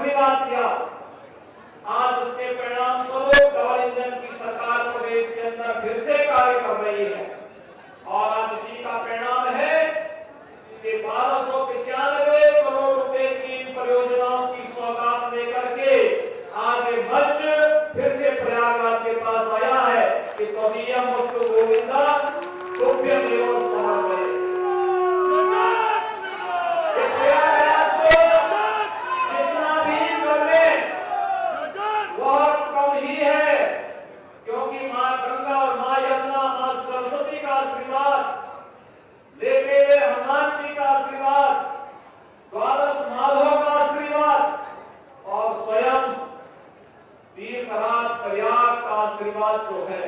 आशीर्वाद दिया। आज उसके परिणाम स्वरूप डबल इंजन की सरकार प्रदेश के अंदर फिर से कार्य कर रही है और आज उसी का परिणाम है कि 1295 करोड़ रुपए की इन परियोजनाओं की सौगात लेकर के आज ये मंच फिर से प्रयागराज के पास आया है कि तदीयम वस्तु गोविंदा तुभ्यम एव समर्पये। प्रयागराज को जितना भी कर ले वह कम ही है, क्योंकि मां गंगा और मां यमुना मां सरस्वती का आशीर्वाद, लेते हुए हनुमान जी का आशीर्वाद, द्वादश माधव का आशीर्वाद और स्वयं तीर्थराज प्रयाग का आशीर्वाद जो है,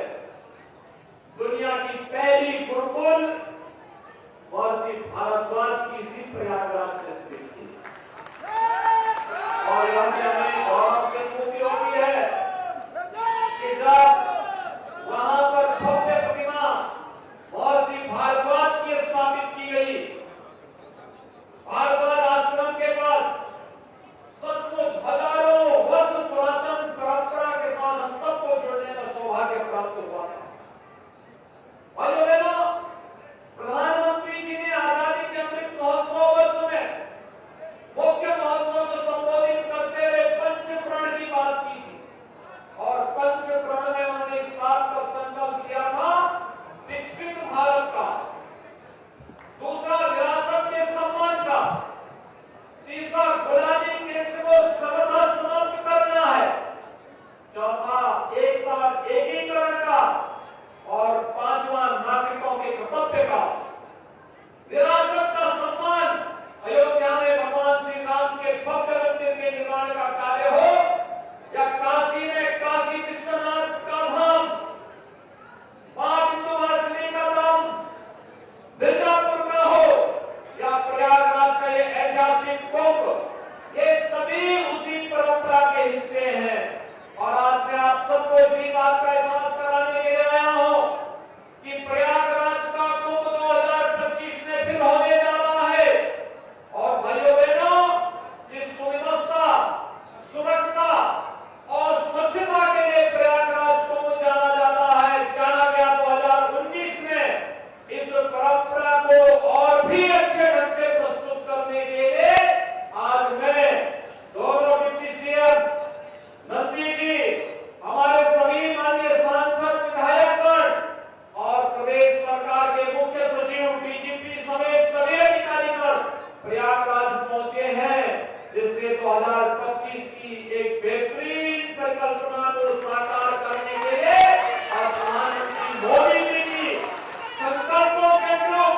दुनिया की पहली गुरुकुल महर्षि भारद्वाज की इसी प्रयागराज में स्थित थी और यह हमें गौरव की अनुभूति होती है कि जब वहां पर भव्य प्रतिमा महर्षि भारद्वाज की स्थापित की गई, भारद्वाज आश्रम के पास सचमुच हजारों वर्ष पुरातन परंपरा के साथ हम सबको जुड़ने का सौभाग्य प्राप्त हुआ है। भाइयों बहनों, प्रधानमंत्री जी ने आजादी के अमृत महोत्सव वर्ष में मुख्य महोत्सव को संबोधित करते हुए पंचप्रण की बात की थी और पंचप्रण में उन्होंने इस बात का संकल्प किया था, विकसित भारत का, दूसरा विरासत के सम्मान का, तीसरा गुलामी के को सर्वथा समाप्त करना है, चौथा एकीकरण का और पांचवा नागरिकों के कर्तव्य का। विरासत का सम्मान अयोध्या में भगवान श्री राम के भव्य मंदिर के निर्माण का कार्य हो या काशी में काशी विश्वनाथ का धाम, मां विंध्यवासिनी का धाम मिर्जापुर का हो या प्रयागराज का ये ऐतिहासिक कुंभ, ये सभी उसी परंपरा के हिस्से हैं। और आज मैं आप सबको इसी बात का एहसास कराने के लिए आया हूं कि प्रयागराज का कुंभ 2025 में फिर होने जा रहा है और भाइयों बहनों, जिस सुव्यवस्था, सुरक्षा और स्वच्छता के लिए प्रयागराज कुंभ जाना जाता है, जाना गया 2019 में, इस परंपरा को और भी अच्छे ढंग से प्रस्तुत करने के लिए आज मैं दोनों डिप्टी सीएम नंदी जी, हमारे सभी माननीय सांसद, विधायकगण और प्रदेश सरकार के मुख्य सचिव, डीजीपी समेत सभी अधिकारीगण प्रयागराज पहुंचे हैं, जिससे 2025 की एक बेहतरीन परिकल्पना को साकार करने के लिए और प्रधानमंत्री मोदी जी की संकल्पों के अनुरूप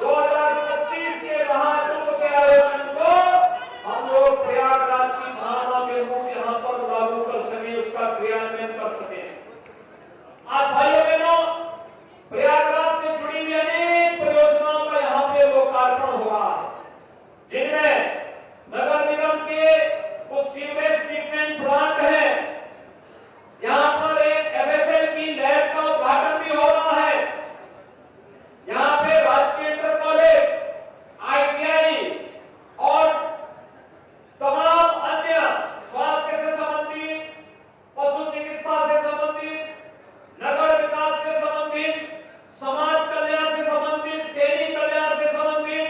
2025 के महाकुंभ के आयोजन को हम लोग प्रयागराज की भावना के रूप यहाँ पर लागू कर सके, उसका क्रियान्वयन कर सके। आज भाइयों बहनों, प्रयागराज से जुड़ी हुई अनेक परियोजनाओं का यहाँ पे लोकार्पण हो रहा है, जिनमें नगर निगम के कुछ सीवेज ट्रीटमेंट प्लांट है, यहाँ पर एक एफएसएल की लैब का उद्घाटन भी हो रहा है, यहाँ पे राजकीय इंटर कॉलेज, आईटीआई और तमाम अन्य स्वास्थ्य से संबंधित, पशु चिकित्सा से संबंधित, नगर विकास से संबंधित, समाज कल्याण से संबंधित, सैनिक कल्याण से संबंधित,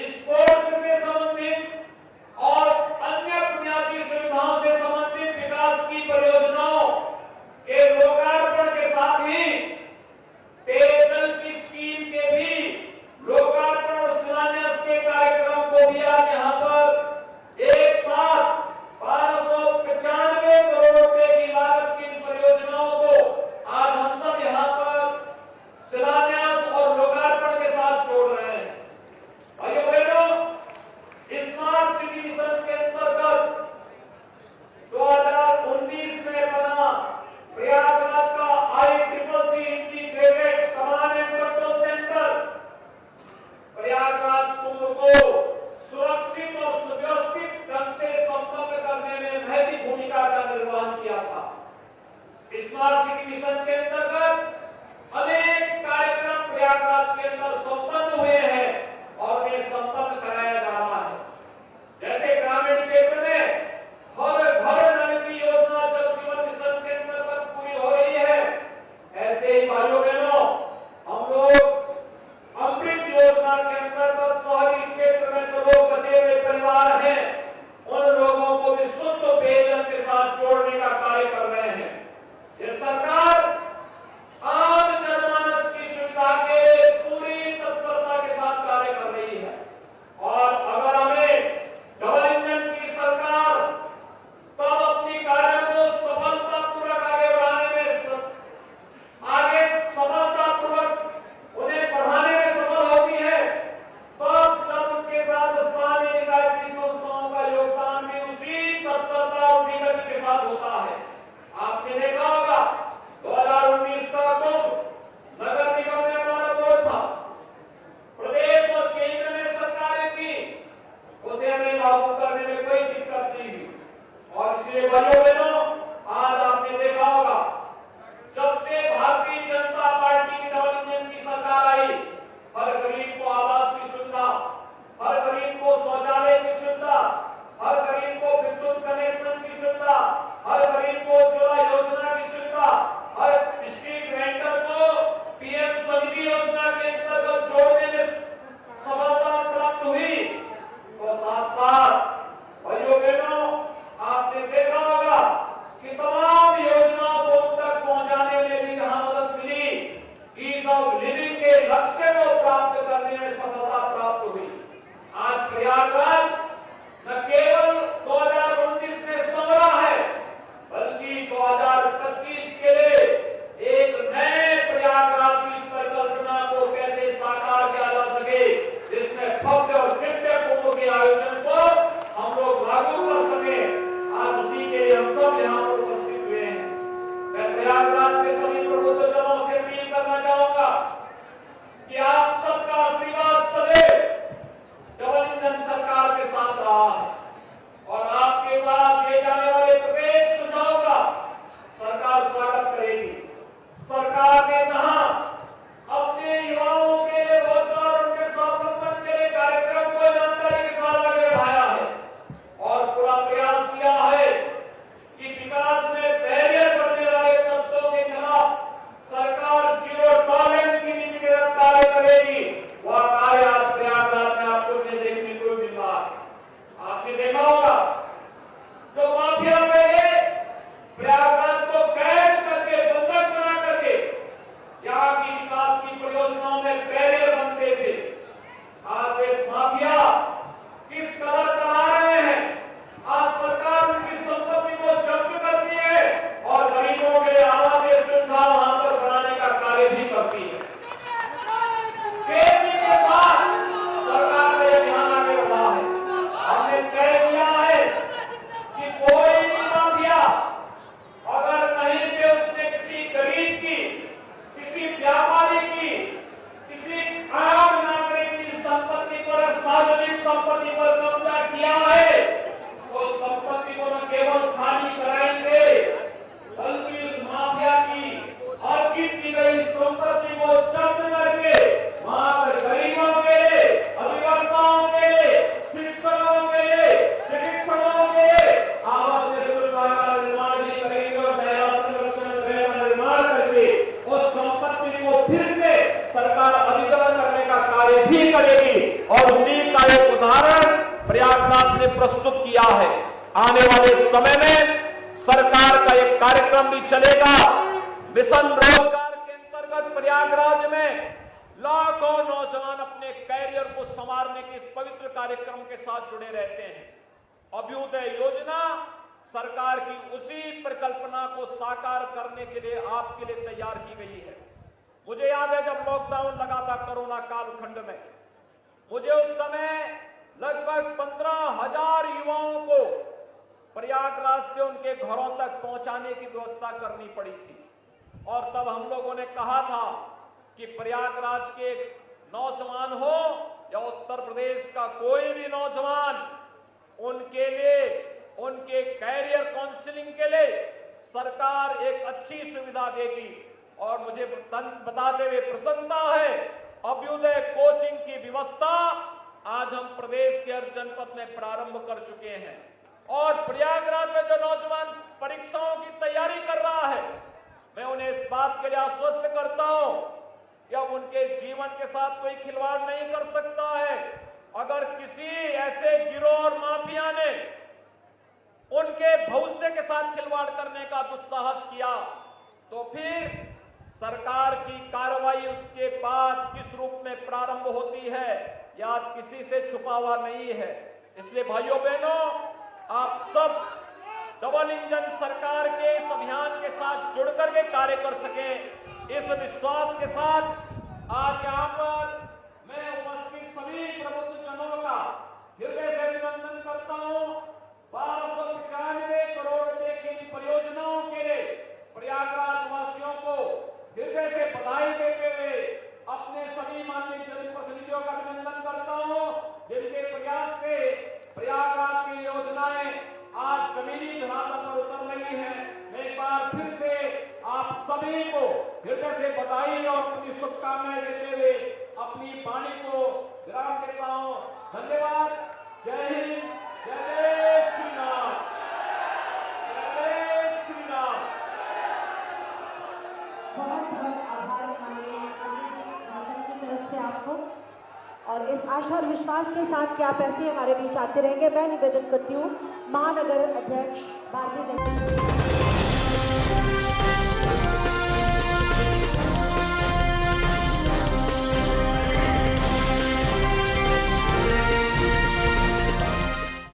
स्पोर्ट्स से संबंधित और अन्य बुनियादी सुविधाओं से संबंधित विकास की परियोजनाओं के लोकार्पण के साथ ही पेयजल की स्कीम के भी लोकार्पण और शिलान्यास के कार्यक्रम को भी आज यहाँ पर एक साथ 1295 करोड़ रुपए की लागत की परियोजनाओं को आज हम सब यहाँ पर शिलान्यास और लोकार्पण के साथ जोड़ रहे हैं। भाइयों बहनों, स्मार्ट सिटी मिशन के अंतर्गत 2019 में बना प्रयागराज का ICCC integrated command and control centre Prayagraj Kumbh को सुरक्षित और सुव्यवस्थित ढंग से संपन्न करने में महती भूमिका का निर्वहन किया था। स्मार्ट सिटी मिशन के अंतर्गत अनेक कार्यक्रम प्रयागराज के अंदर संपन्न हुए हैं और उन्हें संपन्न कराया जा रहा है। जैसे ग्रामीण क्षेत्र में और इसलिए भाइयों बहनों, आज आपने देखा होगा, जब से भारतीय जनता पार्टी की डबल इंजन की सरकार आई, हर गरीब को आवास की सुविधा, हर गरीब को शौचालय की सुविधा, हर गरीब को विद्युत कनेक्शन की सुविधा, हर गरीब को उज्ज्वला योजना की सुविधा, हर स्ट्रीट वेंडर को पीएम स्वनिधि योजना के अंतर्गत जोड़ने में सफलता प्राप्त हुई। तो साथ साथ भाइयों बहनों, आपने देखा होगा कि तमाम योजनाओं को उन तक पहुंचाने में भी जहां मदद मिली, ईज ऑफ लिविंग के लक्ष्य को प्राप्त करने में सफलता प्राप्त हुई। आज प्रयागराज न केवल 2019 में संवरा है, बल्कि 2025 के लिए एक नए प्रयागराज की इस परिकल्पना को कैसे साकार किया जा सके, इसमें भव्य और दिव्य कुंभ के आयोजन को हम लोग लागू कर सके, आज उसी के लिए हम सब यहाँ पर उपस्थित हुए हैं। मैं प्रयागराज के सभी प्रबुद्धजनों से अपील करना चाहूंगा कि आप सबका आशीर्वाद सदैव डबल इंजन सरकार के साथ रहा है और आपके द्वारा दिए जाने वाले प्रत्येक सुझाव का सरकार स्वागत करेगी। सरकार ने जहां अपने युवाओं के लिए रोजगार, उनके स्वावलंबन के लिए कार्यक्रम को ईमानदारी के साथ आगे बढ़ाया है और पूरा प्रयास किया है कि विकास में बैरियर बनने वाले तत्वों के खिलाफ सरकार जीरो टॉलरेंस की नीति के तहत कार्य करेगी। वह कार्य आज प्रयागराज में आपको देखने को मिल रहा है। आपने देखा होगा, जो माफिया पहले प्रयागराज को कैद करके, बंधक बना करके यहाँ की विकास की परियोजनाओं में बैरियर बनते थे, आज वे माफिया किस कदर करा रहे हैं। आज सरकार उनकी संपत्ति को जब्त करती है और गरीबों के आवासीय सुविधा वहां पर बनाने का कार्य भी करती है। तेजी के साथ सरकार ने अभियान आगे बढ़ा है। हमने तय किया है कि कोई भी माफिया अगर कहीं पे उसने किसी गरीब की, किसी व्यापारी की, किसी आम नागरिक की संपत्ति पर, सार्वजनिक संपत्ति पर कब्जा किया है, तो संपत्ति को न केवल खाली कराएंगे, बल्कि उस माफिया की अर्जित की गई संपत्ति को जब्त करके वहां पर गरीबों के लिए, अभियंताओं के लिए, शिक्षकों के लिए, चिकित्सकों के लिए आवासीय सुविधा का निर्माण भी करेंगे और महिला संरक्षण गृह का निर्माण करके उस संपत्ति को फिर से सरकार अधिग्रहण करने का कार्य भी करेगी। और उसी का एक उदाहरण प्रयागराज ने प्रस्तुत किया है। आने वाले समय में सरकार का एक कार्यक्रम भी चलेगा। मिशन रोजगार के अंतर्गत प्रयागराज में लाखों नौजवान अपने कैरियर को संवारने के इस पवित्र कार्यक्रम के साथ जुड़े रहते हैं। अभ्युदय योजना सरकार की उसी परिकल्पना को साकार करने के लिए आपके लिए तैयार की गई है। मुझे याद है जब लॉकडाउन लगा था कोरोना कालखंड में, मुझे उस समय लगभग 15,000 युवाओं को प्रयागराज से उनके घरों तक पहुंचाने की व्यवस्था करनी पड़ी थी। और तब हम लोगों ने कहा था कि प्रयागराज के नौजवान हो या उत्तर प्रदेश का कोई भी नौजवान, उनके लिए, उनके कैरियर काउंसलिंग के लिए सरकार एक अच्छी सुविधा देगी। और मुझे बताते हुए प्रसन्नता है, अभ्युदय कोचिंग की व्यवस्था आज हम प्रदेश के हर जनपद में प्रारंभ कर चुके हैं। और प्रयागराज में जो नौजवान परीक्षाओं की तैयारी कर रहा है, मैं उन्हें इस बात के लिए आश्वस्त करता हूं कि अब उनके जीवन के साथ कोई खिलवाड़ नहीं कर सकता है। अगर किसी ऐसे गिरोह और माफिया ने उनके भविष्य के साथ खिलवाड़ करने का दुस्साहस किया, तो फिर सरकार की कार्रवाई उसके बाद किस रूप में प्रारंभ होती है, यह आज किसी से छुपा हुआ नहीं है। इसलिए भाइयों बहनों, आप सब डबल इंजन सरकार के इस अभियान के साथ जुड़कर के कार्य कर सके, इस विश्वास के साथ आज यहाँ पर मैं उपस्थित सभी प्रबुद्धजनों का हृदय से अभिनंदन करता हूँ। 1295 करोड़ रुपए की परियोजनाओं के लिए प्रयागराज वासियों को हृदय से बधाई देते हुए अपने सभी माननीय जनप्रतिनिधियों का अभिनंदन करता हूँ, जिनके प्रयास से प्रयागराज की योजनाएं आज जमीनी बधाई और अपनी शुभकामनाएं देते हुए अपनी वाणी को विराम देता हूं। धन्यवाद। जय हिंद। जय श्री राम। जय श्री राम। बहुत बहुत आभार माननीय की तरफ से आपको, और इस आशा और विश्वास के साथ कि आप ऐसे हमारे बीच आते रहेंगे, मैं निवेदन करती हूँ महानगर अध्यक्ष भारतीय जनता